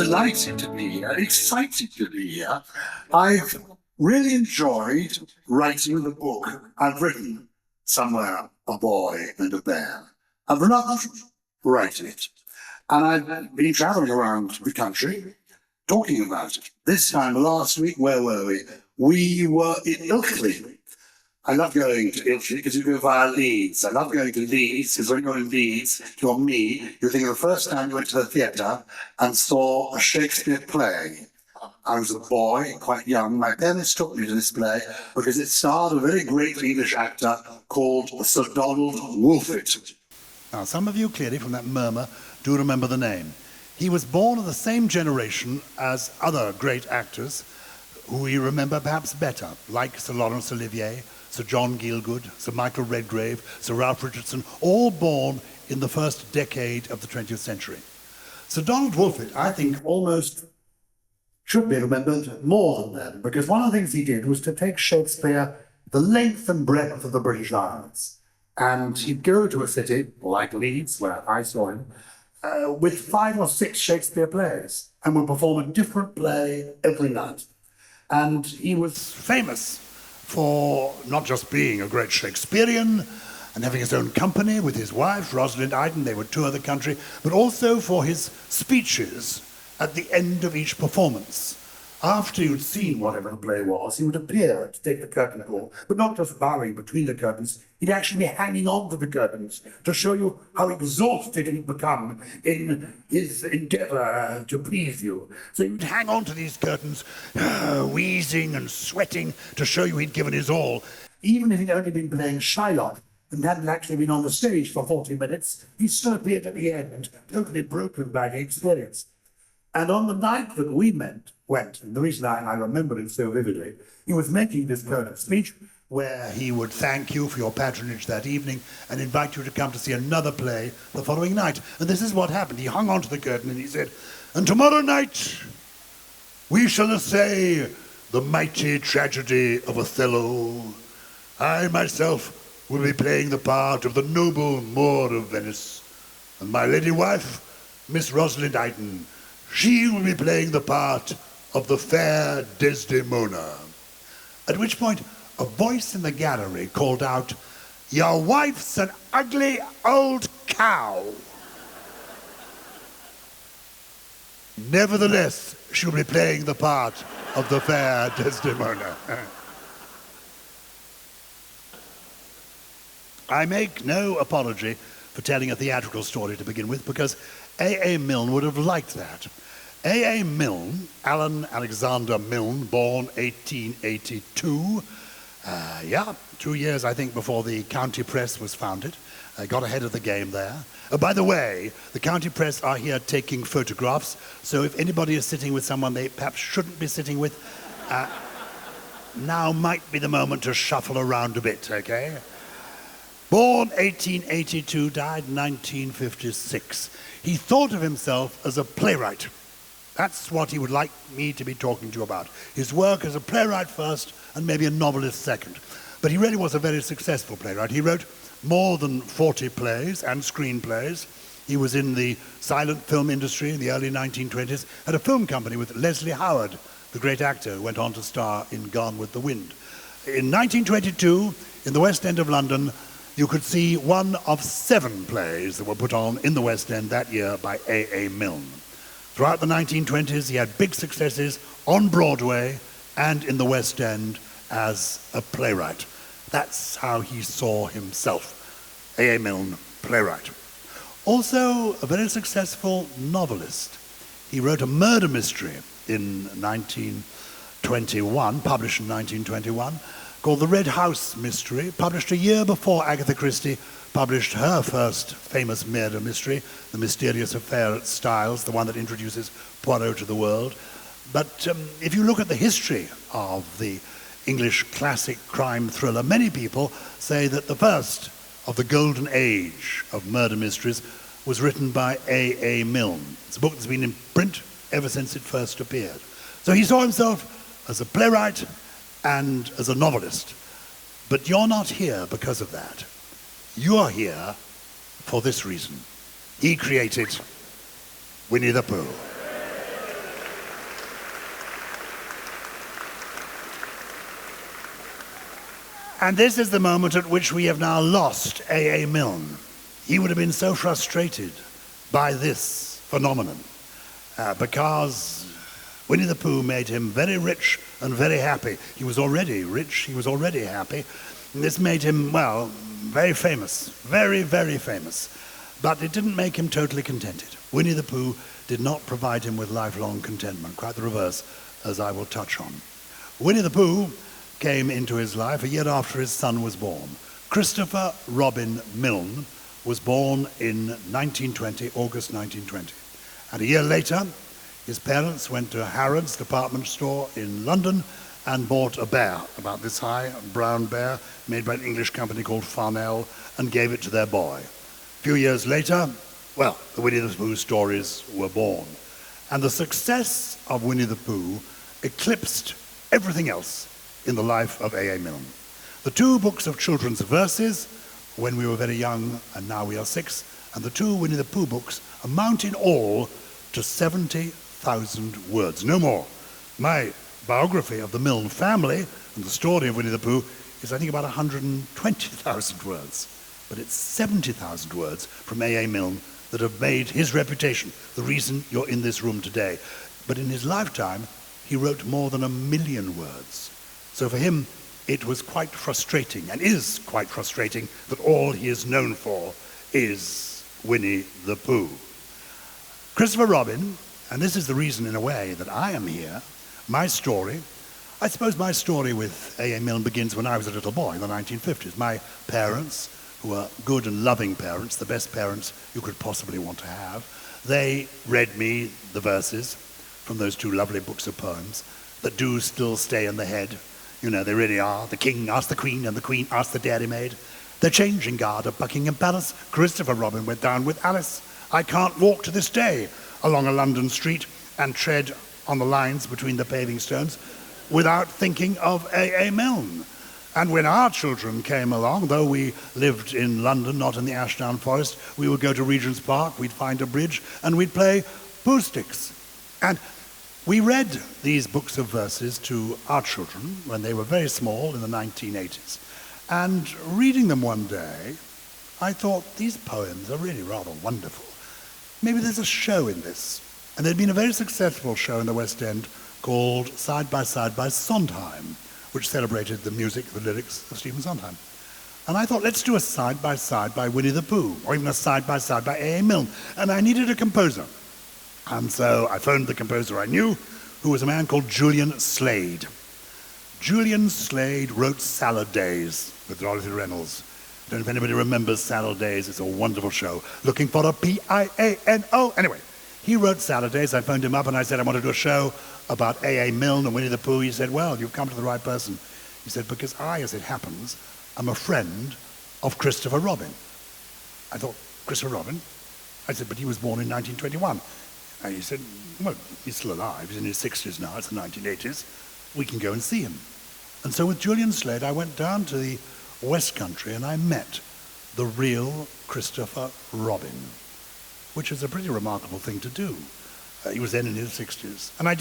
delighted to be here, excited to be here. I've really enjoyed writing the book I've written, Somewhere a Boy and a Bear. I've loved writing it, and I've been travelling around the country talking about it. This time last week, where were we? We were in Ilkley. I love going to Ilkley because you go via Leeds. I love going to Leeds because when you're in Leeds, you're me. You think of the first time you went to the theatre and saw a Shakespeare play. I was a boy, quite young. My parents took me to this play because it starred a very great English actor called Sir Donald Wolfett. Now, some of you clearly from that murmur do remember the name. He was born of the same generation as other great actors who we remember perhaps better, like Sir Laurence Olivier, Sir John Gielgud, Sir Michael Redgrave, Sir Ralph Richardson, all born in the first decade of the 20th century. Sir Donald Wolfett, I think, almost should be remembered more than that, because one of the things he did was to take Shakespeare the length and breadth of the British Isles. And he'd go to a city like Leeds, where I saw him, with 5 or 6 Shakespeare plays, and would perform a different play every night. And he was famous for not just being a great Shakespearean and having his own company with his wife, Rosalind Iden, they would tour the country, but also for his speeches at the end of each performance. After you'd seen whatever the play was, he would appear to take the curtain call, but not just bowing between the curtains, he'd actually be hanging on to the curtains to show you how exhausted he'd become in his endeavour to please you. So he'd hang on to these curtains, wheezing and sweating to show you he'd given his all. Even if he'd only been playing Shylock and hadn't actually been on the stage for 40 minutes, he still appeared at the end, totally broken by the experience. And on the night that we went, and the reason I remember it so vividly, he was making this kind of speech where he would thank you for your patronage that evening and invite you to come to see another play the following night. And this is what happened. He hung onto the curtain and he said, "And tomorrow night we shall essay the mighty tragedy of Othello. I myself will be playing the part of the noble Moor of Venice, and my lady wife, Miss Rosalind Iden, she will be playing the part of the fair Desdemona." At which point, a voice in the gallery called out, "Your wife's an ugly old cow." Nevertheless, she'll be playing the part of the fair Desdemona. I make no apology for telling a theatrical story to begin with, because A.A. Milne would have liked that. A.A. Milne, Alan Alexander Milne, born 1882, 2 years, I think, before the county press was founded. Got ahead of the game there. By the way, the county press are here taking photographs, so if anybody is sitting with someone they perhaps shouldn't be sitting with, now might be the moment to shuffle around a bit, okay? Born 1882, died 1956. He thought of himself as a playwright. That's what he would like me to be talking to you about. His work as a playwright first, and maybe a novelist second. But he really was a very successful playwright. He wrote more than 40 plays and screenplays. He was in the silent film industry in the early 1920s, had a film company with Leslie Howard, the great actor who went on to star in Gone with the Wind. In 1922, in the West End of London, you could see one of 7 plays that were put on in the West End that year by A.A. Milne. Throughout the 1920s, he had big successes on Broadway and in the West End as a playwright. That's how he saw himself, A.A. Milne, playwright. Also, a very successful novelist. He wrote a murder mystery in 1921, published in 1921, called The Red House Mystery, published a year before Agatha Christie published her first famous murder mystery, The Mysterious Affair at Styles, the one that introduces Poirot to the world. But if you look at the history of the English classic crime thriller, many people say that the first of the golden age of murder mysteries was written by A.A. Milne. It's a book that's been in print ever since it first appeared. So he saw himself as a playwright and as a novelist. But you're not here because of that. You're here for this reason. He created Winnie the Pooh. And this is the moment at which we have now lost A.A. Milne. He would have been so frustrated by this phenomenon because Winnie the Pooh made him very rich and very happy. He was already rich, he was already happy. And this made him, well, very famous, very, very famous. But it didn't make him totally contented. Winnie the Pooh did not provide him with lifelong contentment, quite the reverse, as I will touch on. Winnie the Pooh came into his life a year after his son was born. Christopher Robin Milne was born in 1920, August 1920. And a year later, his parents went to Harrods department store in London and bought a bear, about this high, a brown bear, made by an English company called Farnell, and gave it to their boy. A few years later, well, the Winnie the Pooh stories were born. And the success of Winnie the Pooh eclipsed everything else in the life of A.A. Milne. The two books of children's verses, When We Were Very Young and Now We Are Six, and the two Winnie the Pooh books amount in all to 70,000 words, no more. My biography of the Milne family and the story of Winnie the Pooh is, I think, about 120,000 words. But it's 70,000 words from A.A. Milne that have made his reputation the reason you're in this room today. But in his lifetime, he wrote more than 1 million words. So for him, it was quite frustrating, and is quite frustrating, that all he is known for is Winnie the Pooh. Christopher Robin, and this is the reason in a way that I am here, my story, I suppose my story with A.A. Milne begins when I was a little boy in the 1950s. My parents, who were good and loving parents, the best parents you could possibly want to have, they read me the verses from those two lovely books of poems that do still stay in the head. You know, they really are. The king asked the queen, and the queen asked the dairymaid. The changing guard of Buckingham Palace, Christopher Robin went down with Alice. I can't walk to this day along a London street and tread on the lines between the paving stones without thinking of A.A. Milne. And when our children came along, though we lived in London, not in the Ashdown Forest, we would go to Regent's Park, we'd find a bridge, and we'd play Pooh Sticks. And we read these books of verses to our children when they were very small in the 1980s. And reading them one day, I thought, these poems are really rather wonderful. Maybe there's a show in this. And there'd been a very successful show in the West End called Side by Side by Sondheim, which celebrated the music, the lyrics of Stephen Sondheim. And I thought, let's do a side-by-side by Winnie the Pooh, or even a side-by-side by A.A. Milne. And I needed a composer. And so I phoned the composer I knew, who was a man called Julian Slade. Julian Slade wrote Salad Days with Dorothy Reynolds. I don't know if anybody remembers Salad Days. It's a wonderful show. Looking for a P-I-A-N-O. Anyway, he wrote Salad Days. I phoned him up and I said, I want to do a show about A.A. Milne and Winnie the Pooh. He said, well, you've come to the right person. He said, because I, as it happens, am a friend of Christopher Robin. I thought, Christopher Robin? I said, but he was born in 1921. And he said, well, he's still alive. He's in his 60s now. It's the 1980s. We can go and see him. And so with Julian Slade, I went down to the West Country and I met the real Christopher Robin, which is a pretty remarkable thing to do. He was then in his 60s. And I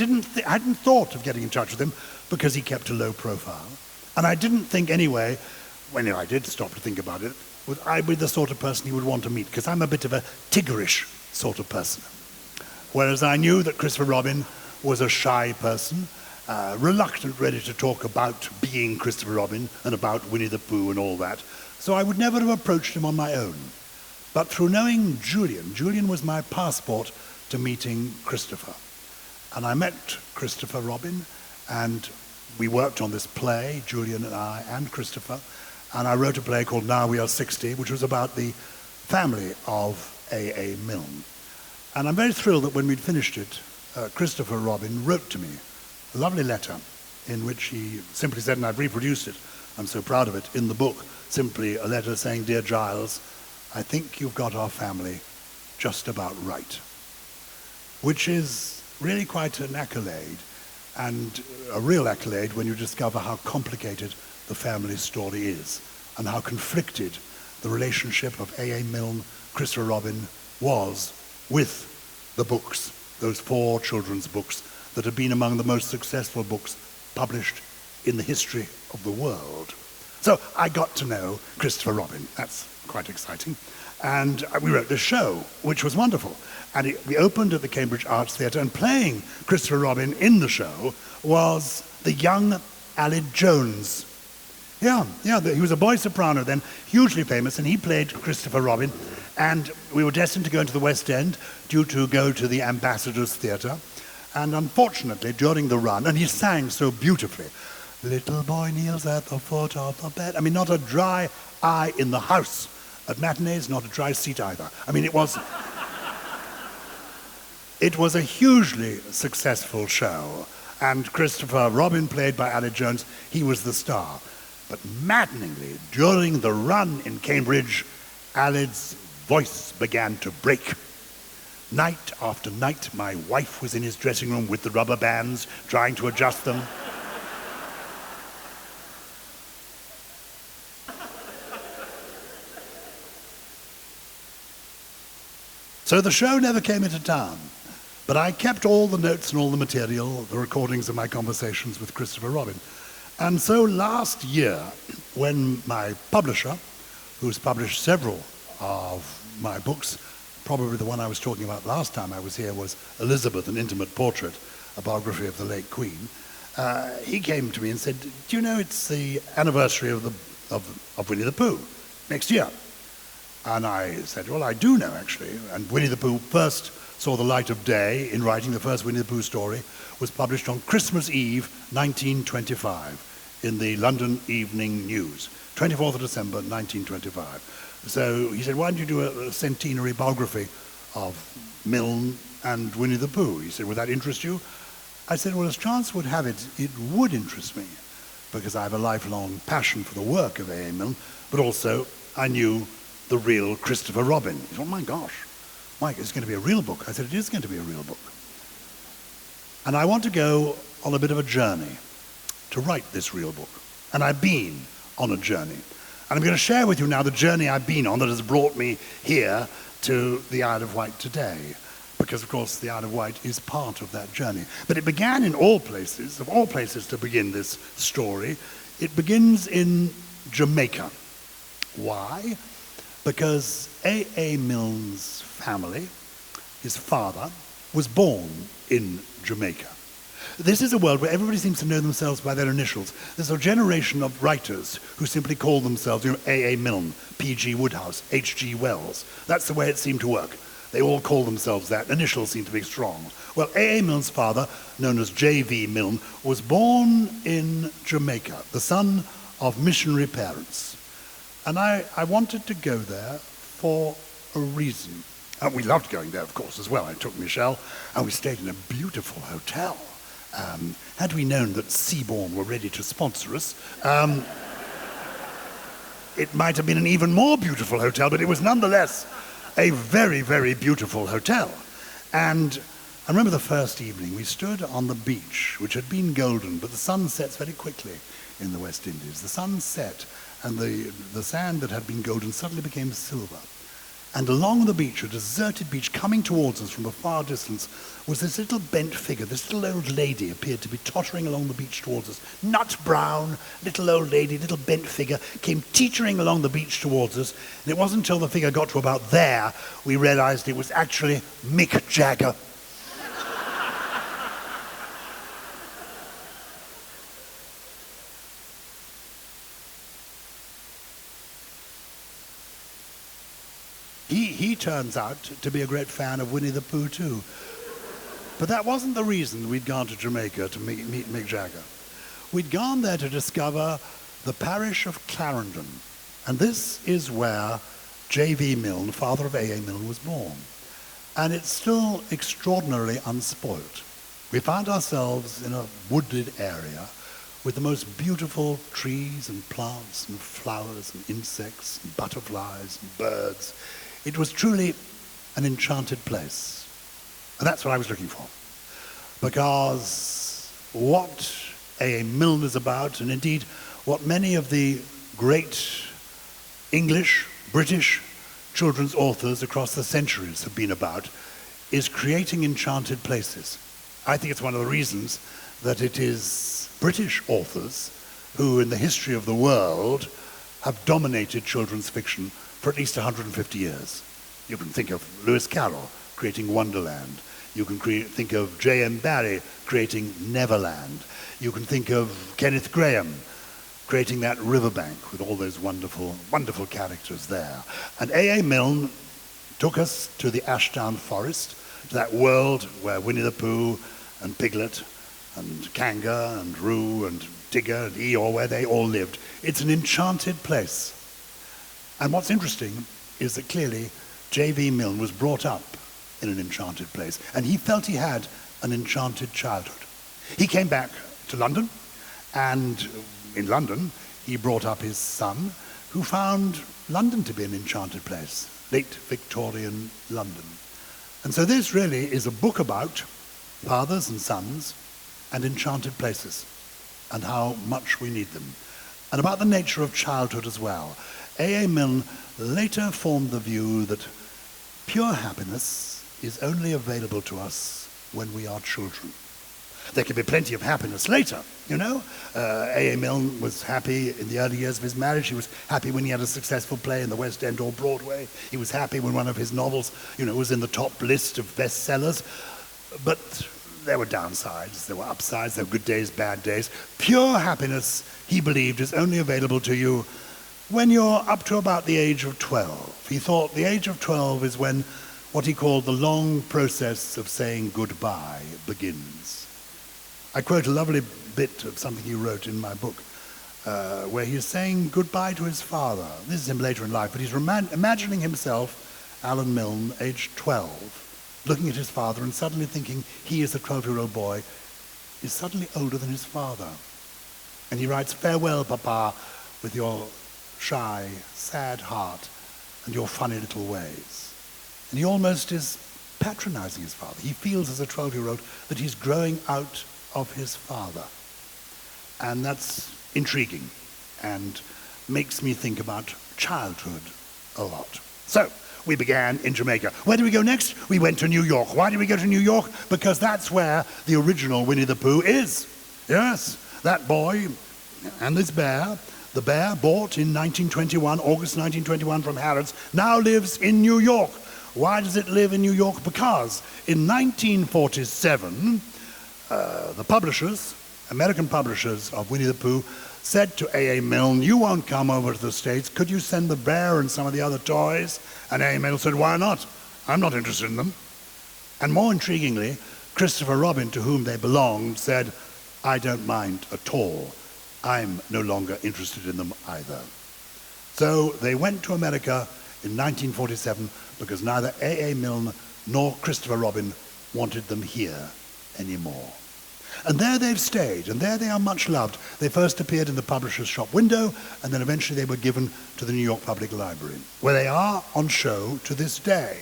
hadn't thought of getting in touch with him because he kept a low profile. And I didn't think anyway, when I did stop to think about it, would I be the sort of person he would want to meet? Because I'm a bit of a Tiggerish sort of person. Whereas I knew that Christopher Robin was a shy person, reluctant really to talk about being Christopher Robin and about Winnie the Pooh and all that. So I would never have approached him on my own. But through knowing Julian was my passport to meeting Christopher. And I met Christopher Robin, and we worked on this play, Julian and I and Christopher, and I wrote a play called Now We Are 60, which was about the family of A.A. Milne. And I'm very thrilled that when we'd finished it, Christopher Robin wrote to me a lovely letter in which he simply said, and I've reproduced it, I'm so proud of it, in the book, simply a letter saying, Dear Gyles, I think you've got our family just about right. Which is really quite an accolade, and a real accolade when you discover how complicated the family story is, and how conflicted the relationship of A.A. Milne, Christopher Robin was with the books, those 4 children's books that have been among the most successful books published in the history of the world. So I got to know Christopher Robin. That's quite exciting. And we wrote this show, which was wonderful. And we opened at the Cambridge Arts Theatre, and playing Christopher Robin in the show was the young Aled Jones. Yeah, he was a boy soprano then, hugely famous, and he played Christopher Robin. And we were destined to go into the West End, due to go to the Ambassador's Theatre. And unfortunately, during the run, and he sang so beautifully, little boy kneels at the foot of the bed. I mean, not a dry eye in the house. At matinees, not a dry seat either. I mean, it was a hugely successful show. And Christopher Robin, played by Aled Jones, he was the star. But maddeningly, during the run in Cambridge, Aled's voice began to break. Night after night, my wife was in his dressing room with the rubber bands, trying to adjust them. So the show never came into town, but I kept all the notes and all the material, the recordings of my conversations with Christopher Robin. And so last year, when my publisher, who's published several of my books, probably the one I was talking about last time I was here was Elizabeth, an Intimate Portrait, a biography of the late Queen, he came to me and said, do you know it's the anniversary of Winnie the Pooh next year? And I said, well, I do know, actually. And Winnie the Pooh first saw the light of day in writing. The first Winnie the Pooh story was published on Christmas Eve, 1925, in the London Evening News, 24th of December, 1925. So he said, why don't you do a centenary biography of Milne and Winnie the Pooh? He said, would that interest you? I said, well, as chance would have it, it would interest me, because I have a lifelong passion for the work of A.A. Milne, but also I knew the real Christopher Robin. He said, oh my gosh, Mike, it's going to be a real book. I said, it is going to be a real book. And I want to go on a bit of a journey to write this real book. And I've been on a journey. And I'm going to share with you now the journey I've been on that has brought me here to the Isle of Wight today. Because, of course, the Isle of Wight is part of that journey. But it began in all places, of all places to begin this story, it begins in Jamaica. Why? Because A.A. Milne's family, his father, was born in Jamaica. This is a world where everybody seems to know themselves by their initials. There's a generation of writers who simply call themselves, A.A. Milne, P.G. Wodehouse, H.G. Wells. That's the way it seemed to work. They all call themselves that. Initials seem to be strong. Well, A.A. Milne's father, known as J.V. Milne, was born in Jamaica, the son of missionary parents. And I wanted to go there for a reason. And we loved going there, of course, as well. I took Michelle, and we stayed in a beautiful hotel. Had we known that Seabourn were ready to sponsor us, it might have been an even more beautiful hotel, but it was nonetheless a very, very beautiful hotel. And I remember the first evening, we stood on the beach, which had been golden, but the sun sets very quickly in the West Indies. The sun set, and the sand that had been golden suddenly became silver. And along the beach, a deserted beach, coming towards us from a far distance, was this little bent figure. This little old lady appeared to be tottering along the beach towards us. Nut brown, little old lady, little bent figure, came teetering along the beach towards us. And it wasn't until the figure got to about there, we realized it was actually Mick Jagger. He turns out to be a great fan of Winnie the Pooh too. But that wasn't the reason we'd gone to Jamaica to meet Mick Jagger. We'd gone there to discover the parish of Clarendon. And this is where J.V. Milne, father of A.A. Milne, was born. And it's still extraordinarily unspoilt. We found ourselves in a wooded area with the most beautiful trees and plants and flowers and insects and butterflies and birds. It was truly an enchanted place. And that's what I was looking for. Because what A.A. Milne is about, and indeed what many of the great English, British children's authors across the centuries have been about, is creating enchanted places. I think it's one of the reasons that it is British authors who in the history of the world have dominated children's fiction for at least 150 years. You can think of Lewis Carroll creating Wonderland. You can think of J.M. Barrie creating Neverland. You can think of Kenneth Grahame creating that riverbank with all those wonderful, wonderful characters there. And A.A. Milne took us to the Ashdown Forest, to that world where Winnie the Pooh and Piglet and Kanga and Roo and Tigger and Eeyore, where they all lived. It's an enchanted place. And what's interesting is that clearly J.V. Milne was brought up in an enchanted place, and he felt he had an enchanted childhood. He came back to London, and in London he brought up his son, who found London to be an enchanted place, late Victorian London. And so this really is a book about fathers and sons and enchanted places and how much we need them, and about the nature of childhood as well. A.A. Milne later formed the view that pure happiness is only available to us when we are children. There can be plenty of happiness later, you know. A.A. Milne was happy in the early years of his marriage. He was happy when he had a successful play in the West End or Broadway. He was happy when one of his novels, was in the top list of bestsellers. But there were downsides, there were upsides, there were good days, bad days. Pure happiness, he believed, is only available to you when you're up to about the age of 12. He thought the age of 12 is when what he called the long process of saying goodbye begins. I quote a lovely bit of something he wrote in my book, where he's saying goodbye to his father. This is him later in life, but he's imagining himself, Alan Milne, aged 12, looking at his father and suddenly thinking he, as a 12-year-old boy, is suddenly older than his father. And he writes, "Farewell, Papa, with your shy, sad heart and your funny little ways." And he almost is patronizing his father. He feels as a 12-year-old that he's growing out of his father. And that's intriguing and makes me think about childhood a lot. So, we began in Jamaica. Where did we go next? We went to New York. Why did we go to New York? Because that's where the original Winnie the Pooh is. Yes, that boy and this bear, the bear bought in 1921, August 1921 from Harrods, now lives in New York. Why does it live in New York? Because in 1947, the publishers, American publishers of Winnie the Pooh, said to A.A. Milne, "You won't come over to the States. Could you send the bear and some of the other toys?" And A.A. Milne said, "Why not? I'm not interested in them." And more intriguingly, Christopher Robin, to whom they belonged, said, "I don't mind at all. I'm no longer interested in them either." So they went to America in 1947 because neither A.A. Milne nor Christopher Robin wanted them here anymore. And there they've stayed, and there they are much loved. They first appeared in the publisher's shop window, and then eventually they were given to the New York Public Library, where they are on show to this day.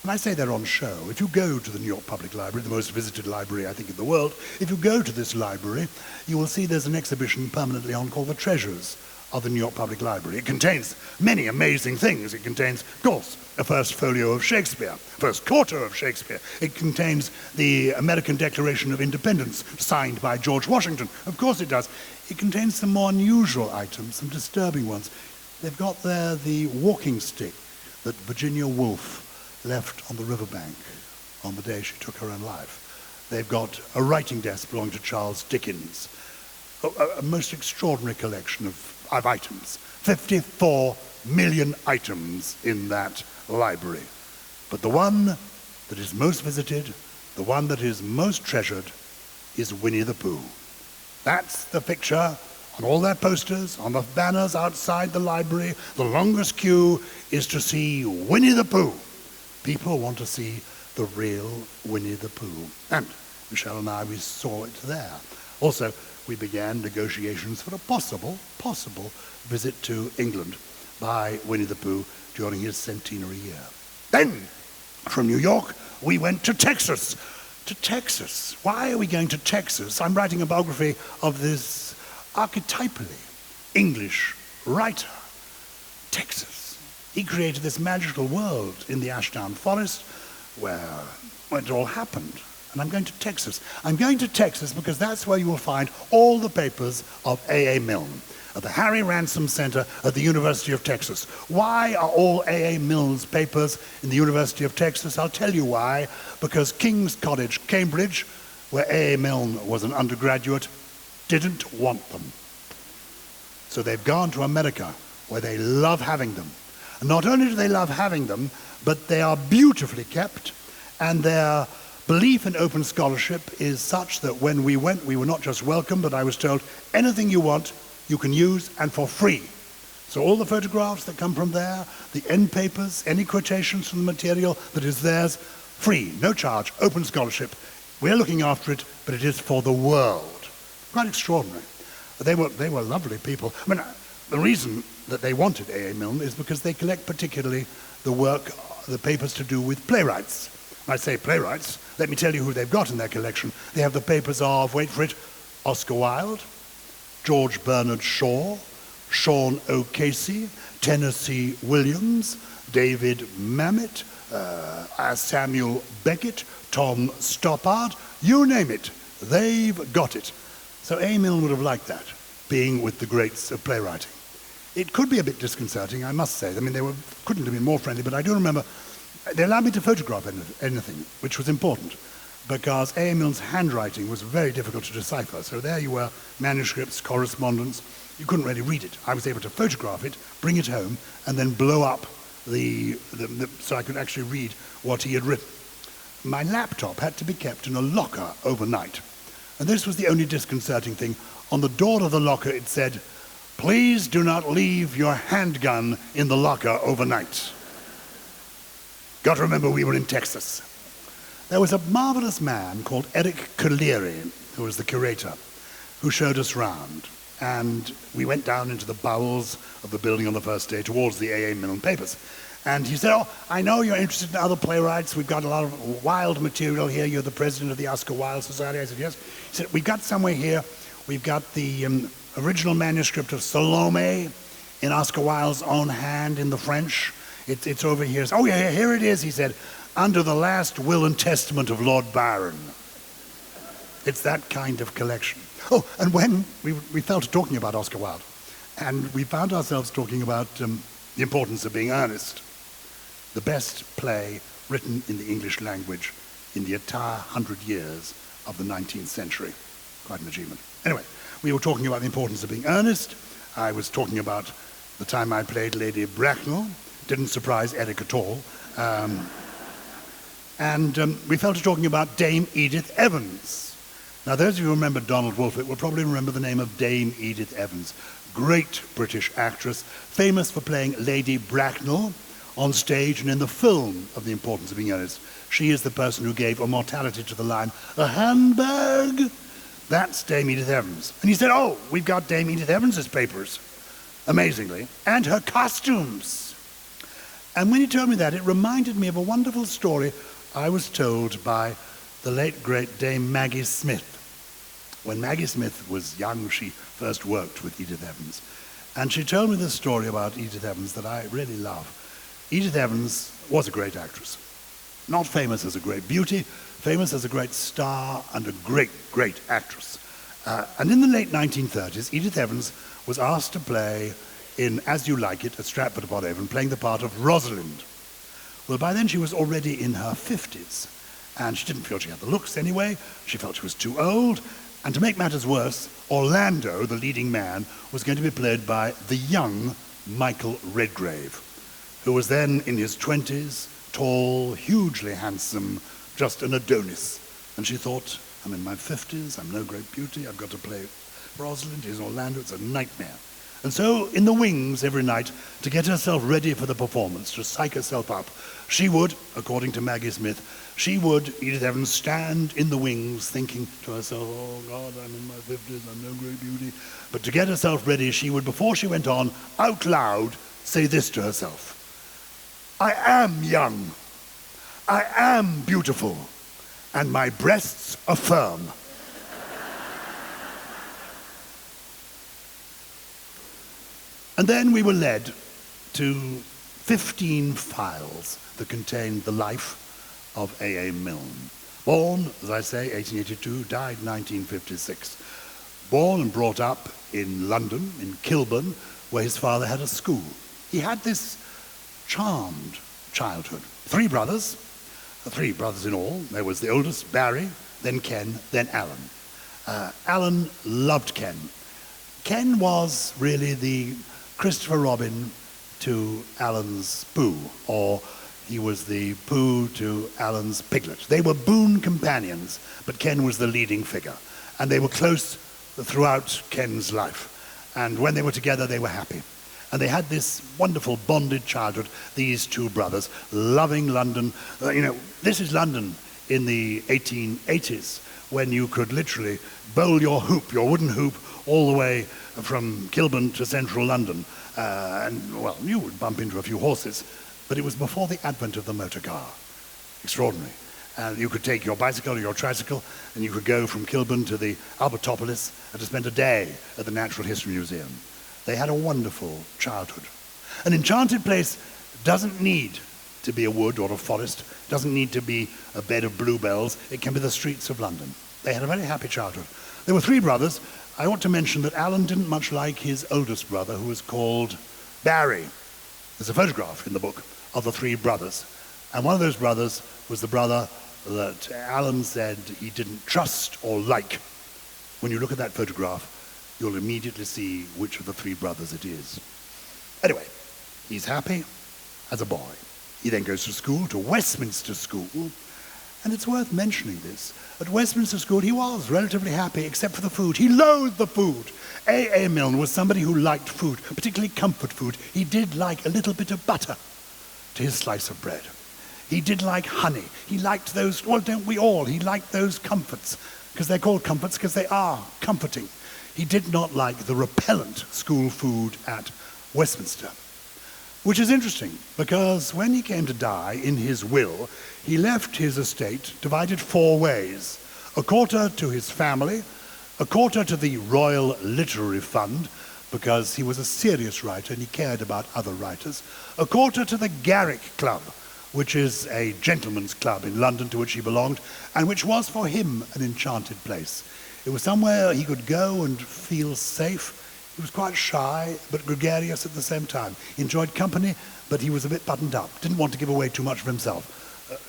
When I say they're on show, if you go to the New York Public Library, the most visited library, I think, in the world, if you go to this library, you will see there's an exhibition permanently on called The Treasures of the New York Public Library. It contains many amazing things. It contains, of course, a first folio of Shakespeare, first quarter of Shakespeare. It contains the American Declaration of Independence, signed by George Washington. Of course it does. It contains some more unusual items, some disturbing ones. They've got there the walking stick that Virginia Woolf left on the riverbank on the day she took her own life. They've got a writing desk belonging to Charles Dickens, a most extraordinary collection of items. 54 million items in that library. But the one that is most visited, the one that is most treasured, is Winnie the Pooh. That's the picture on all their posters, on the banners outside the library. The longest queue is to see Winnie the Pooh. People want to see the real Winnie the Pooh. And Michelle and I, we saw it there. Also, we began negotiations for a possible visit to England by Winnie the Pooh during his centenary year. Then, from New York, we went to Texas. To Texas. Why are we going to Texas? I'm writing a biography of this archetypally English writer, Texas. He created this magical world in the Ashdown Forest where it all happened. And I'm going to Texas. I'm going to Texas because that's where you will find all the papers of A.A. Milne, at the Harry Ransom Center at the University of Texas. Why are all A.A. Milne's papers in the University of Texas? I'll tell you why. Because King's College, Cambridge, where A.A. Milne was an undergraduate, didn't want them. So they've gone to America, where they love having them. And not only do they love having them, but they are beautifully kept, and their belief in open scholarship is such that when we went, we were not just welcome, but I was told, anything you want, you can use, and for free. So all the photographs that come from there, the end papers, any quotations from the material that is theirs, free, no charge, open scholarship. We're looking after it, but it is for the world. Quite extraordinary. They were lovely people. I mean, the reason that they wanted A.A. Milne is because they collect particularly the work, the papers to do with playwrights. I say playwrights, let me tell you who they've got in their collection. They have the papers of, wait for it, Oscar Wilde, George Bernard Shaw, Sean O'Casey, Tennessee Williams, David Mamet, Samuel Beckett, Tom Stoppard, you name it, they've got it. So A. Milne would have liked that, being with the greats of playwriting. It could be a bit disconcerting, I must say. I mean, couldn't have been more friendly, but I do remember they allowed me to photograph anything, which was important, because A. Milne's handwriting was very difficult to decipher. So there you were, manuscripts, correspondence. You couldn't really read it. I was able to photograph it, bring it home, and then blow up so I could actually read what he had written. My laptop had to be kept in a locker overnight. And this was the only disconcerting thing. On the door of the locker it said, "Please do not leave your handgun in the locker overnight." Got to remember we were in Texas. There was a marvelous man called Eric Collieri, who was the curator, who showed us round. And we went down into the bowels of the building on the first day towards the A.A. Milne papers. And he said, "Oh, I know you're interested in other playwrights. We've got a lot of Wilde material here. You're the president of the Oscar Wilde Society." I said, "Yes." He said, "We've got somewhere here. We've got the original manuscript of Salome in Oscar Wilde's own hand in the French. It's over here." "Oh, yeah, here it is," he said, "under the last will and testament of Lord Byron." It's that kind of collection. Oh, and when we fell to talking about Oscar Wilde, and we found ourselves talking about the importance of being earnest. The best play written in the English language in the entire 100 years of the 19th century. Quite an achievement. Anyway, we were talking about the importance of being earnest. I was talking about the time I played Lady Bracknell. Didn't surprise Eric at all. And we fell to talking about Dame Edith Evans. Now, those of you who remember Donald Wolfett will probably remember the name of Dame Edith Evans. Great British actress, famous for playing Lady Bracknell on stage and in the film of The Importance of Being Earnest. She is the person who gave immortality to the line, "A handbag." That's Dame Edith Evans. And he said, "Oh, we've got Dame Edith Evans' papers," amazingly, "and her costumes." And when he told me that, it reminded me of a wonderful story I was told by the late, great Dame Maggie Smith. When Maggie Smith was young, she first worked with Edith Evans. And she told me this story about Edith Evans that I really love. Edith Evans was a great actress. Not famous as a great beauty, famous as a great star and a great, great actress. And in the late 1930s, Edith Evans was asked to play in As You Like It at Stratford-upon-Avon, playing the part of Rosalind. Well, by then she was already in her 50s, and she didn't feel she had the looks anyway. She felt she was too old. And to make matters worse, Orlando, the leading man, was going to be played by the young Michael Redgrave, who was then in his 20s, tall, hugely handsome, just an Adonis. And she thought, I'm in my 50s, I'm no great beauty, I've got to play Rosalind, here's Orlando, it's a nightmare. And so, in the wings every night, to get herself ready for the performance, to psych herself up, she would, according to Maggie Smith, Edith Evans, stand in the wings thinking to herself, oh God, I'm in my 50s, I'm no great beauty. But to get herself ready, she would, before she went on, out loud, say this to herself: I am young, I am beautiful, and my breasts are firm. And then we were led to 15 files that contained the life of A.A. Milne. Born, as I say, 1882, died 1956. Born and brought up in London, in Kilburn, where his father had a school. He had this charmed childhood. Three brothers in all. There was the oldest, Barry, then Ken, then Alan. Alan loved Ken. Ken was really the Christopher Robin to Alan's Pooh, or he was the Pooh to Alan's Piglet. They were boon companions, but Ken was the leading figure. And they were close throughout Ken's life. And when they were together, they were happy. And they had this wonderful bonded childhood, these two brothers, loving London. This is London in the 1880s, when you could literally bowl your hoop, your wooden hoop, all the way from Kilburn to central London. You would bump into a few horses, but it was before the advent of the motor car. Extraordinary. And you could take your bicycle or your tricycle, and you could go from Kilburn to the Albertopolis and to spend a day at the Natural History Museum. They had a wonderful childhood. An enchanted place doesn't need to be a wood or a forest, doesn't need to be a bed of bluebells. It can be the streets of London. They had a very happy childhood. There were three brothers. I ought to mention that Alan didn't much like his oldest brother, who was called Barry. There's a photograph in the book of the three brothers. And one of those brothers was the brother that Alan said he didn't trust or like. When you look at that photograph, you'll immediately see which of the three brothers it is. Anyway, he's happy as a boy. He then goes to school, to Westminster School, and it's worth mentioning this. At Westminster School, he was relatively happy, except for the food. He loathed the food. A. Milne was somebody who liked food, particularly comfort food. He did like a little bit of butter to his slice of bread. He did like honey. He liked those, well, don't we all? He liked those comforts, because they're called comforts because they are comforting. He did not like the repellent school food at Westminster. Which is interesting, because when he came to die, in his will, he left his estate divided four ways. A quarter to his family, a quarter to the Royal Literary Fund, because he was a serious writer and he cared about other writers, a quarter to the Garrick Club, which is a gentleman's club in London to which he belonged, and which was for him an enchanted place. It was somewhere he could go and feel safe. He was quite shy, but gregarious at the same time. He enjoyed company, but he was a bit buttoned up. Didn't want to give away too much of himself.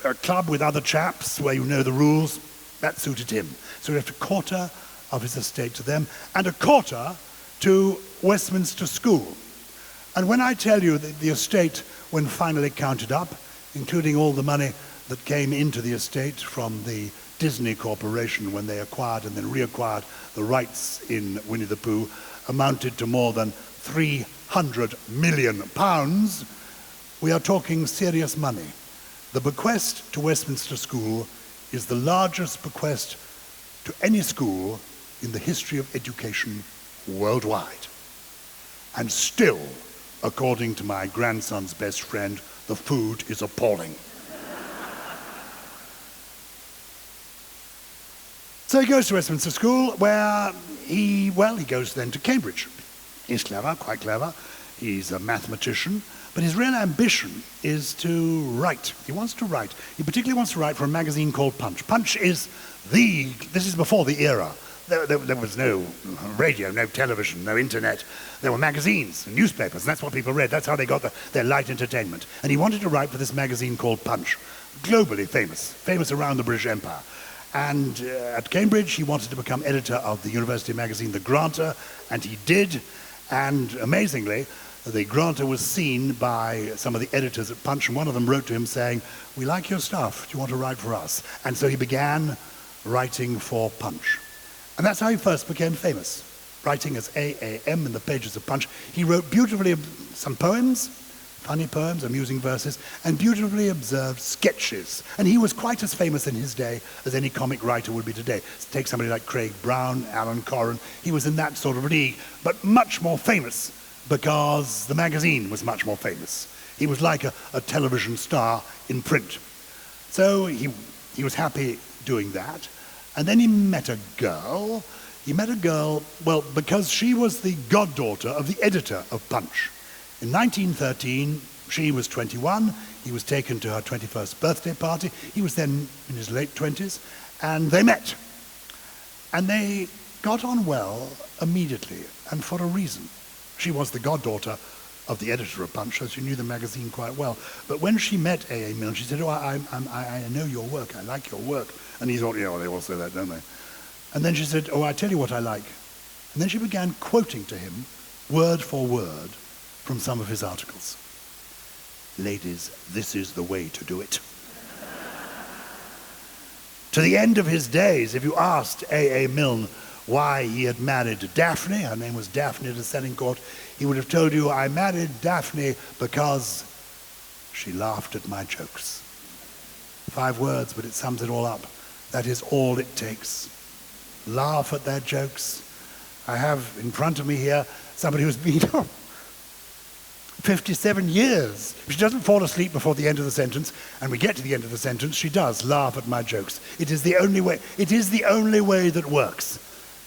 A club with other chaps, where you know the rules, that suited him. So he left a quarter of his estate to them, and a quarter to Westminster School. And when I tell you that the estate, when finally counted up, including all the money that came into the estate from the Disney Corporation when they acquired and then reacquired the rights in Winnie the Pooh, amounted to more than £300 million, we are talking serious money. The bequest to Westminster School is the largest bequest to any school in the history of education worldwide. And still, according to my grandson's best friend, the food is appalling. So he goes to Westminster School, where he goes then to Cambridge. He's clever, quite clever. He's a mathematician, but his real ambition is to write. He wants to write. He particularly wants to write for a magazine called Punch. Punch is this is before the era. There was no radio, no television, no internet. There were magazines and newspapers, and that's what people read. That's how they got their light entertainment. And he wanted to write for this magazine called Punch, globally famous around the British Empire. And at Cambridge, he wanted to become editor of the university magazine, The Granter, and he did. And amazingly, the Granter was seen by some of the editors at Punch, and one of them wrote to him saying, "We like your stuff. Do you want to write for us?" And so he began writing for Punch. And that's how he first became famous, writing as A.A.M. in the pages of Punch. He wrote beautifully some poems, funny poems, amusing verses, and beautifully observed sketches. And he was quite as famous in his day as any comic writer would be today. Take somebody like Craig Brown, Alan Corran. He was in that sort of league, but much more famous because the magazine was much more famous. He was like a television star in print. So he was happy doing that. And then he met a girl. Well, because she was the goddaughter of the editor of Punch. In 1913, she was 21, He was taken to her 21st birthday party. He was then in his late 20s, and they met. And they got on well immediately, and for a reason. She was the goddaughter of the editor of Punch, so she knew the magazine quite well. But when she met A.A. Milne, she said, "Oh, I know your work, I like your work." And he thought, yeah, well, they all say that, don't they? And then she said, "Oh, I tell you what I like." And then she began quoting to him, word for word, from some of his articles. "Ladies, this is the way to do it." To the end of his days, if you asked A.A. Milne why he had married Daphne, her name was Daphne de Selincourt, he would have told you, "I married Daphne because she laughed at my jokes." 5 words, but it sums it all up. That is all it takes. Laugh at their jokes. I have in front of me here somebody who's been 57 years. If she doesn't fall asleep before the end of the sentence, and we get to the end of the sentence, she does laugh at my jokes. It is the only way. It is the only way that works.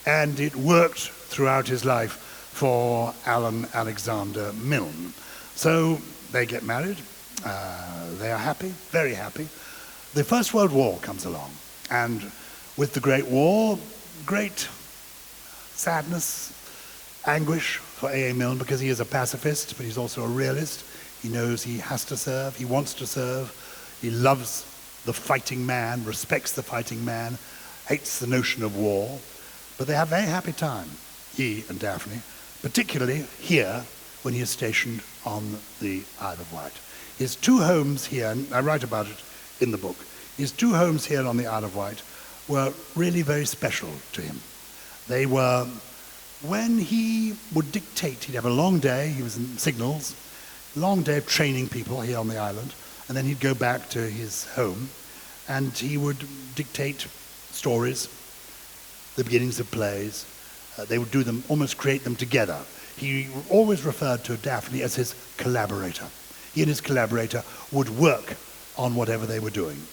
And it worked throughout his life for Alan Alexander Milne. So they get married. They are happy, very happy. The First World War comes along. And with the Great War, great sadness, anguish for A.A. Milne, because he is a pacifist, but he's also a realist. He knows he has to serve, he wants to serve, he loves the fighting man, respects the fighting man, hates the notion of war. But they have a very happy time, he and Daphne, particularly here when he is stationed on the Isle of Wight. His 2 homes here, and I write about it in the book, his 2 homes here on the Isle of Wight were really very special to him. They were, when he would dictate, he'd have a long day, he was in signals, long day of training people here on the island, and then he'd go back to his home, and he would dictate stories, the beginnings of plays. They would do them, almost create them together. He always referred to Daphne as his collaborator. He and his collaborator would work on whatever they were doing.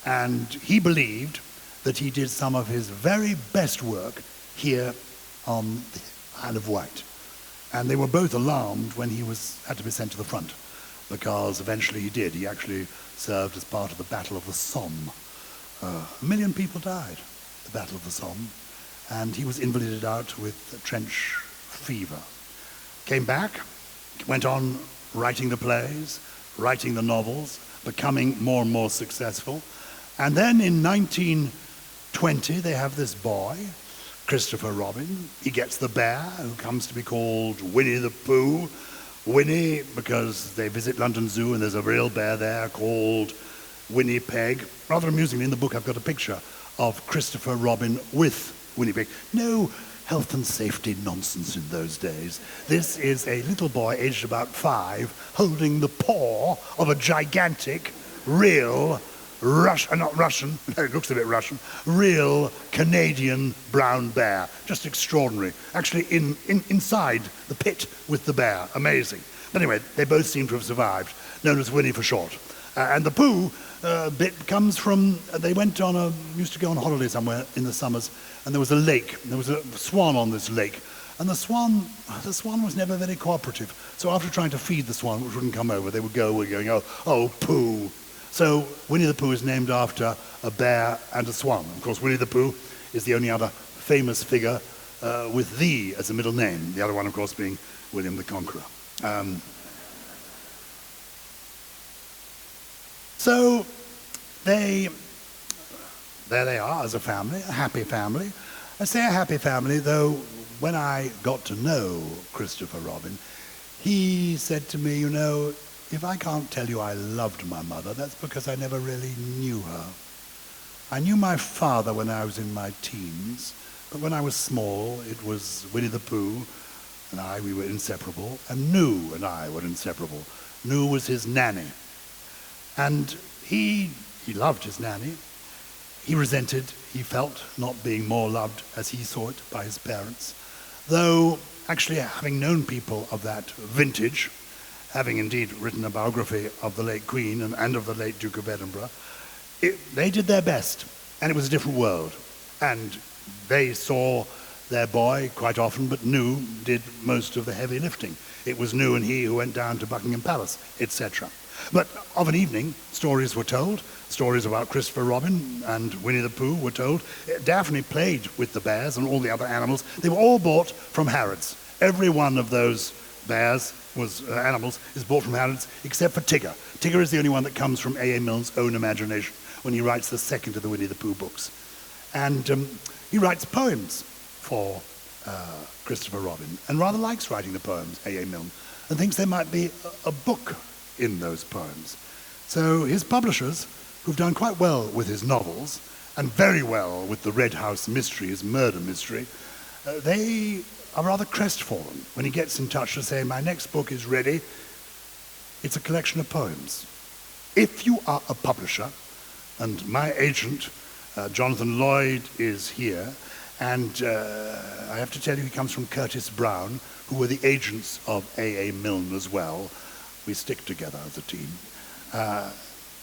And he believed that he did some of his very best work here on the Isle of Wight. And they were both alarmed when he had to be sent to the front, because eventually he did. He actually served as part of the Battle of the Somme. 1 million people died, the Battle of the Somme. And he was invalided out with trench fever. Came back, went on writing the plays, writing the novels, becoming more and more successful. And then in 1920, they have this boy, Christopher Robin. He gets the bear, who comes to be called Winnie the Pooh. Winnie, because they visit London Zoo and there's a real bear there called Winnie Peg. Rather amusingly, in the book, I've got a picture of Christopher Robin with Winnie Peg. No health and safety nonsense in those days. This is a little boy aged about 5 holding the paw of a gigantic, real not Russian, it looks a bit Russian, real Canadian brown bear. Just extraordinary. Actually inside the pit with the bear. Amazing. But anyway, they both seem to have survived, known as Winnie for short. And the Pooh bit comes from, they used to go on holiday somewhere in the summers, and there was a lake, and there was a swan on this lake. And the swan was never very cooperative. So after trying to feed the swan, which wouldn't come over, they would go away going, oh, Pooh. So Winnie the Pooh is named after a bear and a swan. Of course, Winnie the Pooh is the only other famous figure with "the" as a middle name. The other one, of course, being William the Conqueror. So there they are as a family, a happy family. I say a happy family, though when I got to know Christopher Robin, he said to me, if I can't tell you I loved my mother, that's because I never really knew her. I knew my father when I was in my teens, but when I was small, it was Winnie the Pooh and we were inseparable, and Noo and I were inseparable. Noo was his nanny. And he loved his nanny. He felt not being more loved as he saw it by his parents. Though, actually, having known people of that vintage, having indeed written a biography of the late Queen and of the late Duke of Edinburgh, they did their best, and it was a different world. And they saw their boy quite often, but Noo did most of the heavy lifting. It was Noo and he who went down to Buckingham Palace, etc. But of an evening, stories were told. Stories about Christopher Robin and Winnie the Pooh were told. Daphne played with the bears and all the other animals. They were all bought from Harrods. Every one of those animals is bought from Harrods, except for Tigger. Tigger is the only one that comes from A.A. Milne's own imagination when he writes the second of the Winnie the Pooh books. And he writes poems for Christopher Robin, and rather likes writing the poems, A.A. Milne, and thinks there might be a book in those poems. So his publishers, who've done quite well with his novels, and very well with the Red House mystery, his murder mystery, they are rather crestfallen when he gets in touch to say, my next book is ready. It's a collection of poems. If you are a publisher, and my agent, Jonathan Lloyd, is here, and I have to tell you he comes from Curtis Brown, who were the agents of A.A. Milne as well. We stick together as a team.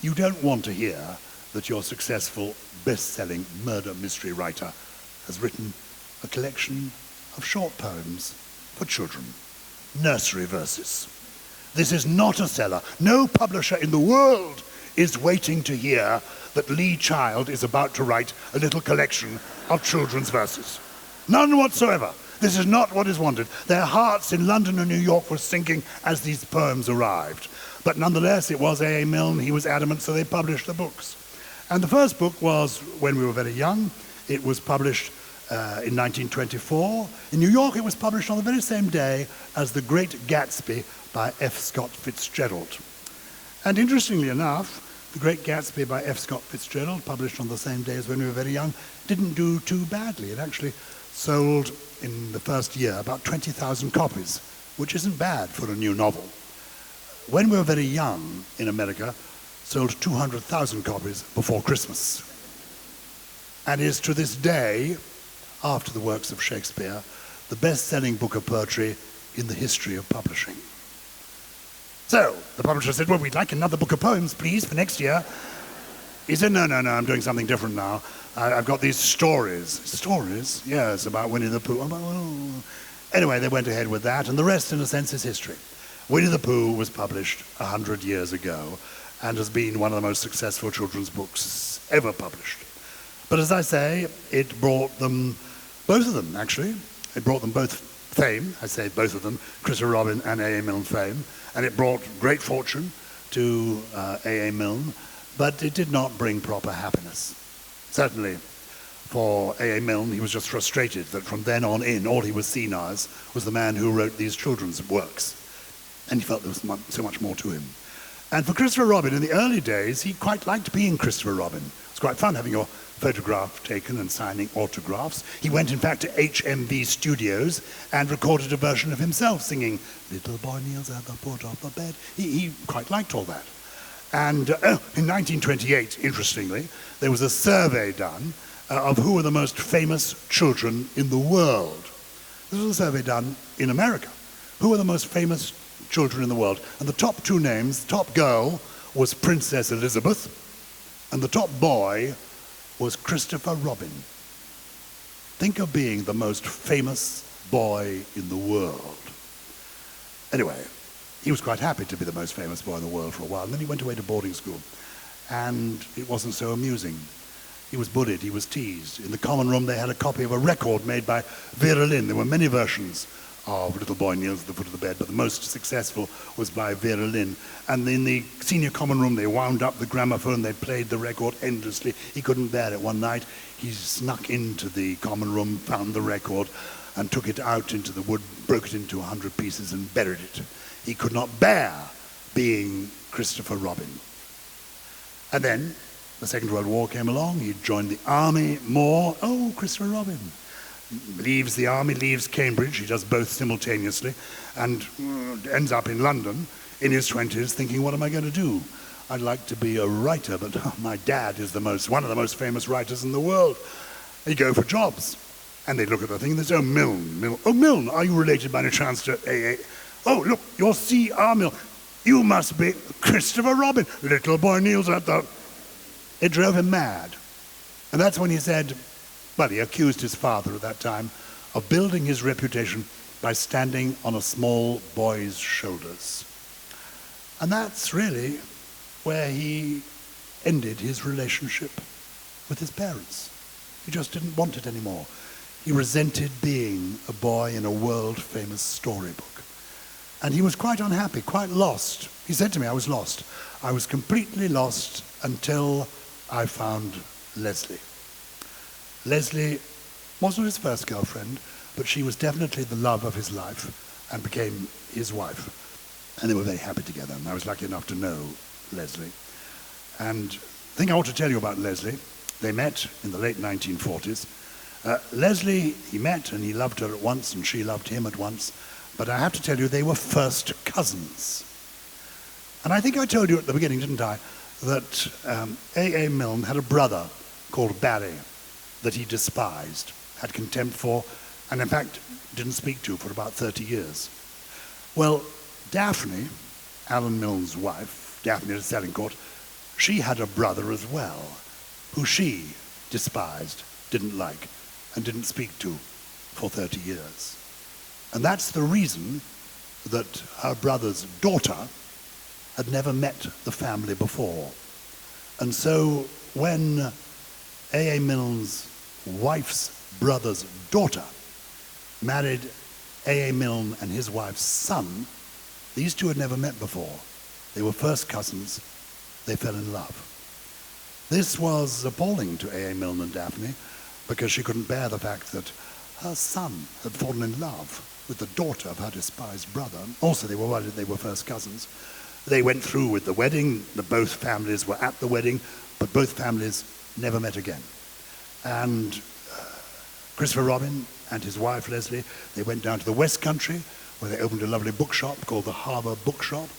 You don't want to hear that your successful, best-selling murder mystery writer has written a collection of short poems for children, nursery verses. This is not a seller. No publisher in the world is waiting to hear that Lee Child is about to write a little collection of children's verses. None whatsoever. This is not what is wanted. Their hearts in London and New York were sinking as these poems arrived. But nonetheless, it was A.A. Milne. He was adamant, so they published the books. And the first book was When We Were Very Young. It was published in 1924. In New York, it was published on the very same day as The Great Gatsby by F. Scott Fitzgerald. And interestingly enough, The Great Gatsby by F. Scott Fitzgerald, published on the same day as When We Were Very Young, didn't do too badly. It actually sold in the first year about 20,000 copies, which isn't bad for a new novel. When We Were Very Young in America sold 200,000 copies before Christmas, and is to this day, after the works of Shakespeare, the best-selling book of poetry in the history of publishing. So the publisher said, well, we'd like another book of poems, please, for next year. He said, no, I'm doing something different now. I've got these stories. Stories? Yes, about Winnie the Pooh. Anyway, they went ahead with that, and the rest, in a sense, is history. Winnie the Pooh was published 100 years ago and has been one of the most successful children's books ever published. But as I say, it brought them, both of them actually, it brought them both fame, I say both of them, Christopher Robin and A.A. Milne fame, and it brought great fortune to A.A. Milne, but it did not bring proper happiness. Certainly for A.A. Milne, he was just frustrated that from then on in, all he was seen as was the man who wrote these children's works. And he felt there was so much more to him. And for Christopher Robin, in the early days, he quite liked being Christopher Robin. It was quite fun having your photograph taken and signing autographs. He went, in fact, to HMV Studios and recorded a version of himself singing, "Little boy kneels at the foot of the bed." He quite liked all that. And in 1928, interestingly, there was a survey done of who were the most famous children in the world. This was a survey done in America. Who were the most famous children in the world? And the top two names, the top girl was Princess Elizabeth, and the top boy was Christopher Robin. Think of being the most famous boy in the world. Anyway, he was quite happy to be the most famous boy in the world for a while, and then he went away to boarding school, and it wasn't so amusing. He was bullied, he was teased. In the common room they had a copy of a record made by Vera Lynn. There were many versions of Little Boy Kneels at the Foot of the Bed, but the most successful was by Vera Lynn. And in the senior common room, they wound up the gramophone, they played the record endlessly. He couldn't bear it. One night, he snuck into the common room, found the record, and took it out into the wood, broke it into 100 pieces and buried it. He could not bear being Christopher Robin. And then, the Second World War came along, he joined the army more. Oh, Christopher Robin. Leaves the army, leaves Cambridge, he does both simultaneously, and ends up in London in his 20s thinking, what am I going to do? I'd like to be a writer, but my dad is one of the most famous writers in the world. They go for jobs, and they look at the thing and they say, oh, Milne. Oh, Milne, are you related by any chance to A.A.? Oh, look, you're C.R. Milne. You must be Christopher Robin. Little boy kneels at the... It drove him mad. And that's when he said, well, he accused his father at that time of building his reputation by standing on a small boy's shoulders. And that's really where he ended his relationship with his parents. He just didn't want it anymore. He resented being a boy in a world-famous storybook. And he was quite unhappy, quite lost. He said to me, I was lost. I was completely lost until I found Leslie. Leslie wasn't his first girlfriend, but she was definitely the love of his life and became his wife. And they were very happy together, and I was lucky enough to know Leslie. And the thing I want to tell you about Leslie, they met in the late 1940s. Leslie, he met and he loved her at once, and she loved him at once. But I have to tell you, they were first cousins. And I think I told you at the beginning, didn't I, that A.A. Milne had a brother called Barry that he despised, had contempt for, and in fact didn't speak to for about 30 years. Well, Daphne, Alan Milne's wife, Daphne de Selincourt, she had a brother as well, who she despised, didn't like, and didn't speak to for 30 years. And that's the reason that her brother's daughter had never met the family before. And so when A.A. Milne's wife's brother's daughter married A.A. Milne and his wife's son, these two had never met before. They were first cousins. They fell in love. This was appalling to A.A. Milne and Daphne, because she couldn't bear the fact that her son had fallen in love with the daughter of her despised brother. Also, they were worried they were first cousins. They went through with the wedding. Both families were at the wedding, but both families never met again. And Christopher Robin and his wife, Leslie, they went down to the West Country, where they opened a lovely bookshop called the Harbour Bookshop,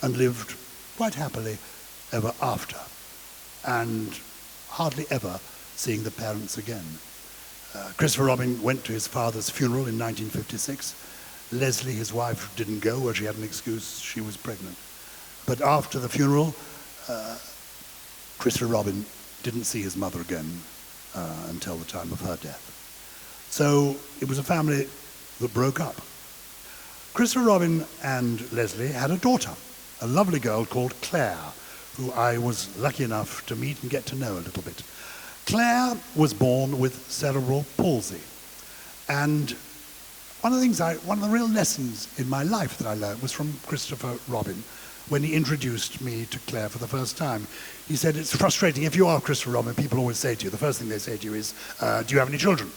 and lived quite happily ever after, and hardly ever seeing the parents again. Christopher Robin went to his father's funeral in 1956. Leslie, his wife, didn't go, or she had an excuse, she was pregnant. But after the funeral, Christopher Robin didn't see his mother again until the time of her death. So it was a family that broke up. Christopher Robin and Leslie had a daughter, a lovely girl called Claire, who I was lucky enough to meet and get to know a little bit. Claire was born with cerebral palsy. And one of the real lessons in my life that I learned was from Christopher Robin when he introduced me to Claire for the first time. He said, it's frustrating. If you are Christopher Robin, people always say to you, the first thing they say to you is, do you have any children?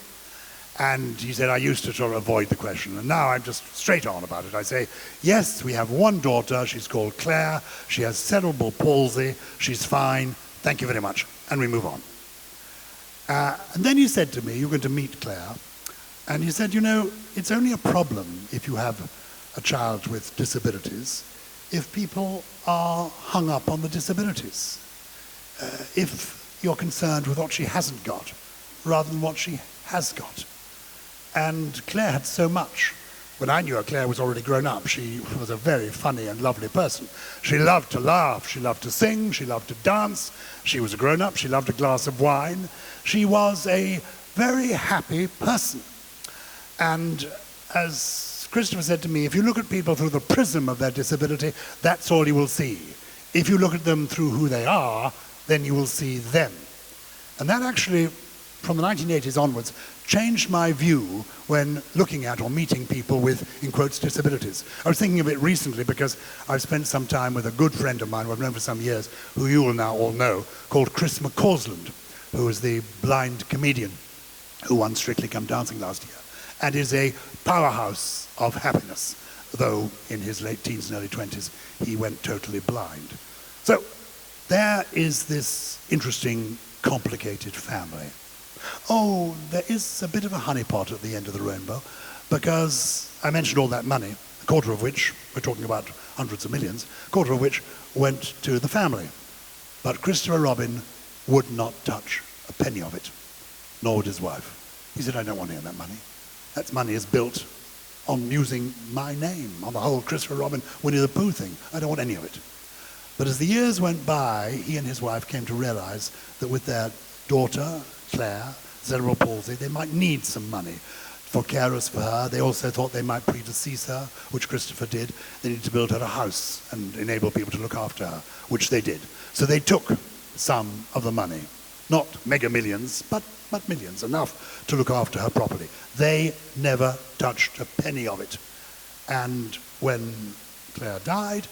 And he said, I used to sort of avoid the question, and now I'm just straight on about it. I say, yes, we have one daughter. She's called Claire. She has cerebral palsy. She's fine. Thank you very much. And we move on. And then he said to me, you're going to meet Claire. And he said, you know, it's only a problem if you have a child with disabilities, if people are hung up on the disabilities. If you're concerned with what she hasn't got, rather than what she has got. And Claire had so much. When I knew her, Claire was already grown up. She was a very funny and lovely person. She loved to laugh. She loved to sing. She loved to dance. She was a grown-up. She loved a glass of wine. She was a very happy person. And as Christopher said to me, if you look at people through the prism of their disability, that's all you will see. If you look at them through who they are, then you will see them. And that actually, from the 1980s onwards, changed my view when looking at or meeting people with, in quotes, disabilities. I was thinking of it recently because I've spent some time with a good friend of mine who I've known for some years, who you will now all know, called Chris McCausland, who is the blind comedian who won Strictly Come Dancing last year, and is a powerhouse of happiness, though in his late teens and early 20s he went totally blind. So there is this interesting, complicated family. Oh, there is a bit of a honeypot at the end of the rainbow, because I mentioned all that money, a quarter of which, we're talking about hundreds of millions, a quarter of which went to the family. But Christopher Robin would not touch a penny of it, nor would his wife. He said, I don't want any of that money. That money is built on using my name, on the whole Christopher Robin, Winnie the Pooh thing. I don't want any of it. But as the years went by, he and his wife came to realize that with their daughter, Claire, cerebral palsy, they might need some money for carers for her. They also thought they might predecease her, which Christopher did. They needed to build her a house and enable people to look after her, which they did. So they took some of the money. Not mega millions, but millions, enough to look after her properly. They never touched a penny of it. And when Claire died,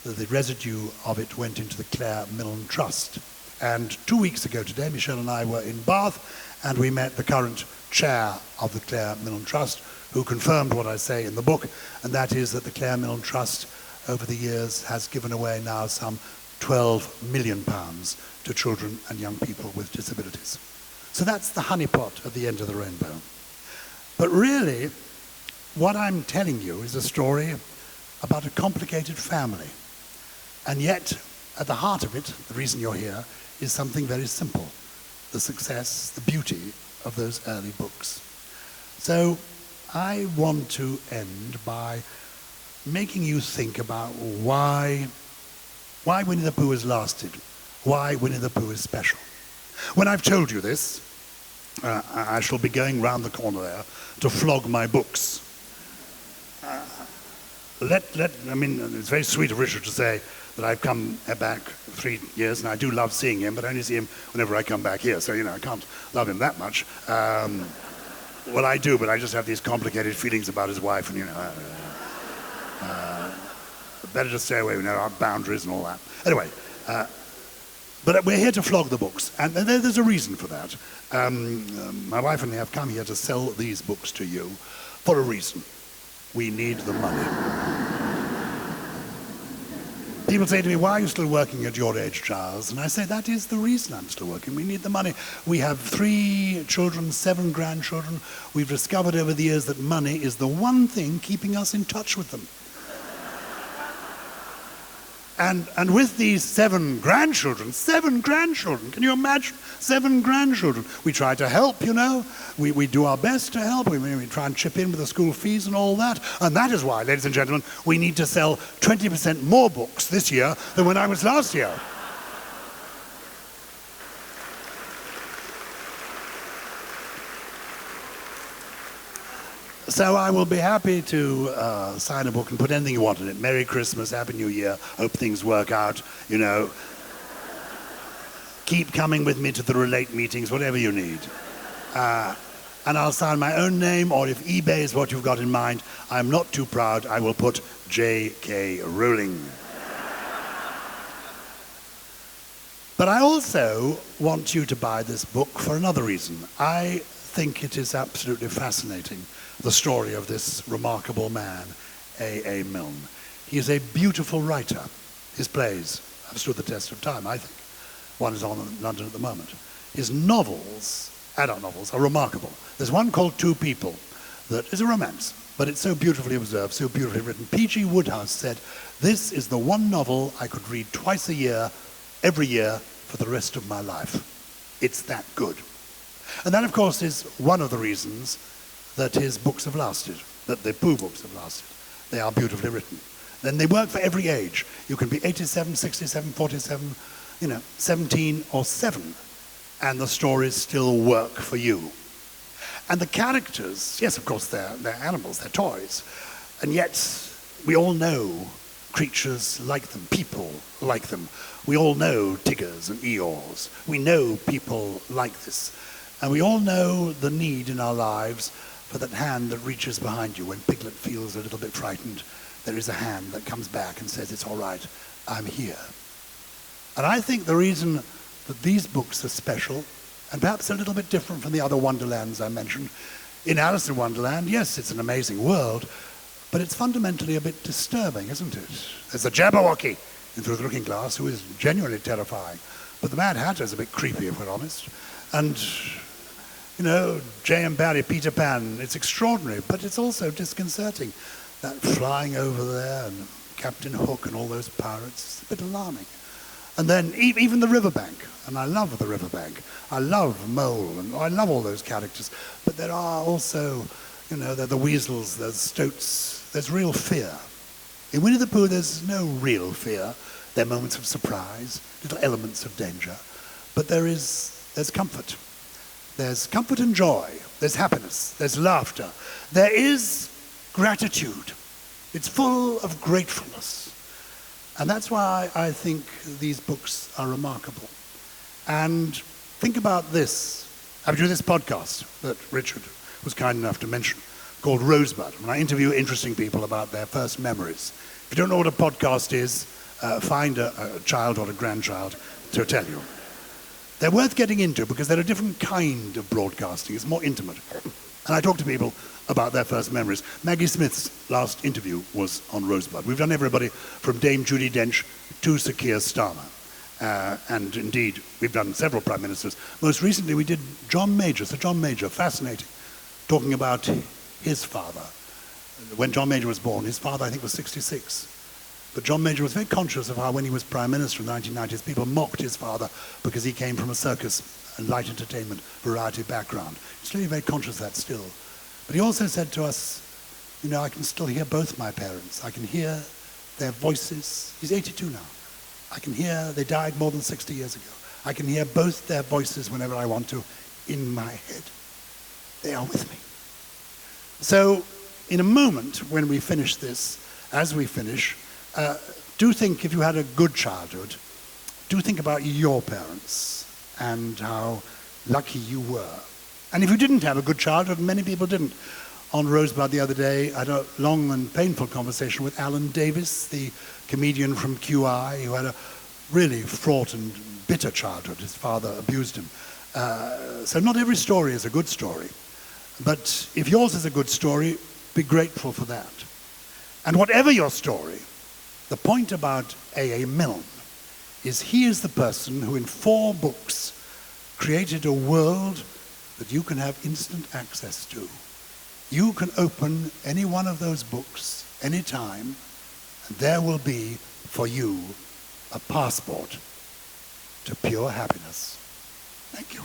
the residue of it went into the Claire Milne Trust. And 2 weeks ago today, Michelle and I were in Bath, and we met the current chair of the Claire Milne Trust, who confirmed what I say in the book, and that is that the Claire Milne Trust, over the years, has given away now some £12 million to children and young people with disabilities. So that's the honeypot at the end of the rainbow. But really, what I'm telling you is a story about a complicated family. And yet, at the heart of it, the reason you're here, is something very simple: the success, the beauty of those early books. So I want to end by making you think about why Winnie the Pooh has lasted, why Winnie the Pooh is special. When I've told you this, I shall be going round the corner there to flog my books. I mean, it's very sweet of Richard to say that I've come back 3 years, and I do love seeing him, but I only see him whenever I come back here, so, I can't love him that much. Well, I do, but I just have these complicated feelings about his wife, and, better to stay away, our boundaries and all that. Anyway, but we're here to flog the books, and there's a reason for that. My wife and I have come here to sell these books to you for a reason. We need the money. People say to me, why are you still working at your age, Gyles? And I say, that is the reason I'm still working. We need the money. We have 3 children, 7 grandchildren. We've discovered over the years that money is the one thing keeping us in touch with them. And with these 7 grandchildren, can you imagine? 7 grandchildren. We try to help, We do our best to help. We try and chip in with the school fees and all that. And that is why, ladies and gentlemen, we need to sell 20% more books this year than when I was last year. So I will be happy to sign a book and put anything you want in it. Merry Christmas, Happy New Year, hope things work out, Keep coming with me to the Relate meetings, whatever you need. And I'll sign my own name, or if eBay is what you've got in mind, I'm not too proud, I will put J.K. Rowling. But I also want you to buy this book for another reason. I think it is absolutely fascinating, the story of this remarkable man, A.A. Milne. He is a beautiful writer. His plays have stood the test of time, I think. One is on in London at the moment. His novels, adult novels, are remarkable. There's one called Two People that is a romance, but it's so beautifully observed, so beautifully written. P.G. Wodehouse said, this is the one novel I could read twice a year, every year, for the rest of my life. It's that good. And that, of course, is one of the reasons that his books have lasted, that the Pooh books have lasted. They are beautifully written. Then they work for every age. You can be 87, 67, 47, 17 or 7, and the stories still work for you. And the characters, yes, of course, they're animals, they're toys, and yet we all know creatures like them, people like them. We all know Tiggers and Eeyores. We know people like this. And we all know the need in our lives for that hand that reaches behind you when Piglet feels a little bit frightened. There is a hand that comes back and says, it's all right, I'm here. And I think the reason that these books are special, and perhaps a little bit different from the other Wonderlands I mentioned, in Alice in Wonderland, yes, it's an amazing world, but it's fundamentally a bit disturbing, isn't it? There's the Jabberwocky in Through the Looking Glass, who is genuinely terrifying. But the Mad Hatter's a bit creepy, if we're honest. And J.M. Barrie, Peter Pan, it's extraordinary, but it's also disconcerting. That flying over there, and Captain Hook and all those pirates, it's a bit alarming. And then even the riverbank, and I love the riverbank. I love Mole, and I love all those characters. But there are also, there are the weasels, there's stoats, there's real fear. In Winnie the Pooh, there's no real fear. There are moments of surprise, little elements of danger. But there's comfort. There's comfort and joy. there's happiness, there's laughter, there is gratitude. It's full of gratefulness. And that's why I think these books are remarkable. And think about this. I do this podcast that Richard was kind enough to mention, called Rosebud, when I interview interesting people about their first memories. If you don't know what a podcast is, find a child or a grandchild to tell you. They're worth getting into because they're a different kind of broadcasting. It's more intimate. And I talk to people about their first memories. Maggie Smith's last interview was on Rosebud. We've done everybody from Dame Judi Dench to Sir Keir Starmer. And indeed, we've done several prime ministers. Most recently, we did John Major, Sir John Major, fascinating, talking about his father. When John Major was born, his father, I think, was 66. But John Major was very conscious of how, when he was prime minister in the 1990s, people mocked his father because he came from a circus and light entertainment variety background. He's clearly very conscious of that still. But he also said to us, you know, I can still hear both my parents. I can hear their voices. He's 82 now. I can hear, they died more than 60 years ago. I can hear both their voices whenever I want to in my head. They are with me. So in a moment when we finish this, as we finish, do think, if you had a good childhood, do think about your parents and how lucky you were. And if you didn't have a good childhood, and many people didn't, on Rosebud the other day, I had a long and painful conversation with Alan Davis, the comedian from QI, who had a really fraught and bitter childhood. His father abused him. So not every story is a good story. But if yours is a good story, be grateful for that. And whatever your story, the point about A.A. Milne is he is the person who in 4 books created a world that you can have instant access to. You can open any one of those books anytime, and there will be for you a passport to pure happiness. Thank you.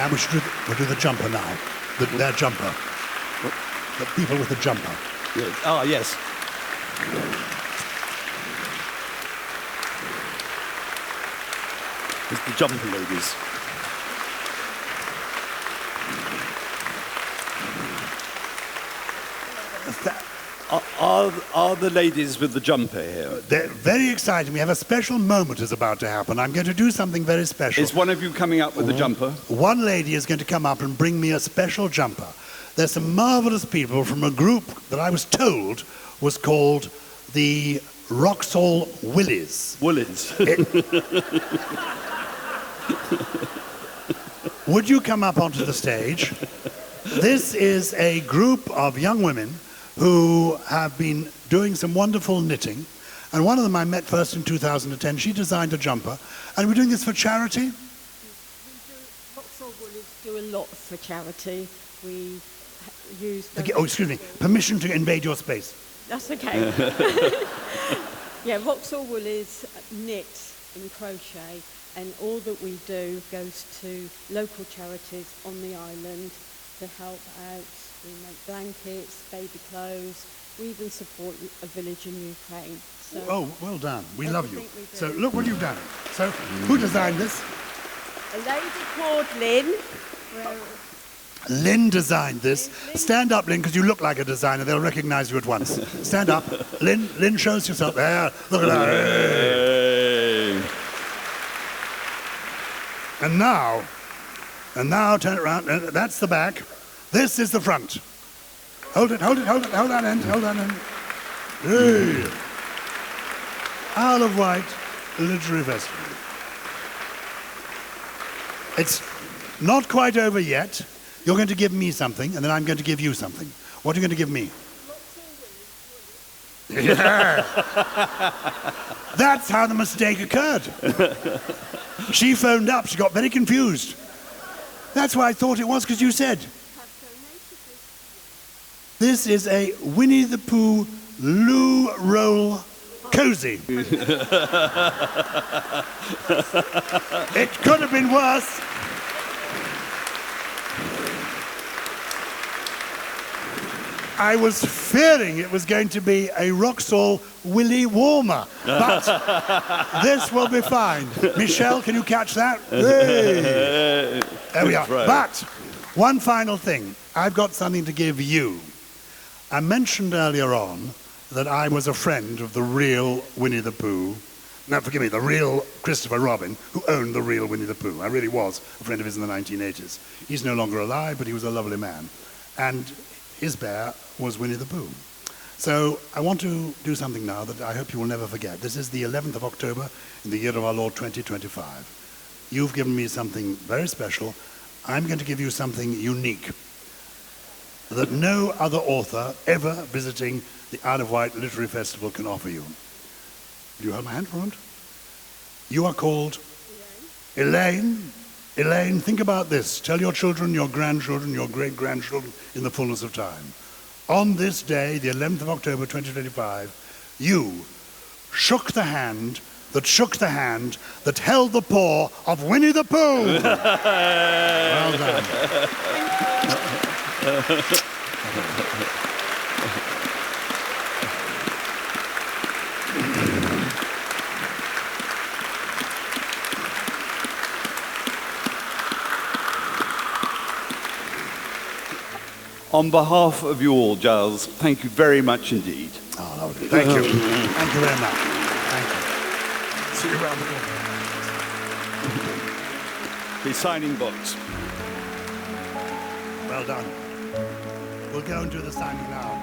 And we'll do the jumper now. Their jumper. The people with the jumper. Yes. Ah, yes. It's the jumper ladies. Are the ladies with the jumper here? They're very exciting. We have a special moment is about to happen. I'm going to do something very special. Is one of you coming up with the jumper? One lady is going to come up and bring me a special jumper. There's some marvelous people from a group that I was told was called the Roxall Willies. Woolies. Would you come up onto the stage? This is a group of young women who have been doing some wonderful knitting. And one of them I met first in 2010. She designed a jumper. And we're doing this for charity? Vauxhall Woolies do a lot for charity. We use... Excuse me. Permission to invade your space. That's okay. Yeah, Vauxhall Woolies knit and crochet, and all that we do goes to local charities on the island to help out. We make blankets, baby clothes. We even support a village in Ukraine. So oh, well done. We love you. So look what you've done. So who designed this? a lady called Lynn. Lynn designed this. Stand up, Lynn, because you look like a designer. They'll recognize you at once. Stand up. Lynn, show us yourself. There. Look at that. Hey. And now, turn it around. That's the back. This is the front. Hold that end. Hey. Isle of Wight Literary Festival. It's not quite over yet. You're going to give me something, and then I'm going to give you something. What are you going to give me? Yeah. That's how the mistake occurred. She phoned up. She got very confused. That's why I thought it was, because you said. This is a Winnie the Pooh loo roll cozy. It could have been worse. I was fearing it was going to be a Roxall Willy Warmer, but this will be fine. Michelle, can you catch that? Hey. There we are. Right. But one final thing. I've got something to give you. I mentioned earlier on that I was a friend of the real Winnie the Pooh. Now, forgive me, the real Christopher Robin, who owned the real Winnie the Pooh. I really was a friend of his in the 1980s. He's no longer alive, but he was a lovely man. And his bear was Winnie the Pooh. So I want to do something now that I hope you will never forget. This is the 11th of October in the year of our Lord 2025. You've given me something very special. I'm going to give you something unique that no other author ever visiting the Isle of Wight Literary Festival can offer you. Do you hold my hand for a moment? You are called Elaine. Elaine, think about this. Tell your children, your grandchildren, your great-grandchildren in the fullness of time. On this day, the 11th of October 2025, you shook the hand that held the paw of Winnie the Pooh. Well done. On behalf of you all, Gyles, thank you very much indeed. Oh, lovely. Thank you. Thank you very much. Thank you. See you around the corner. He's signing books. Well done. We'll go and do the signing now.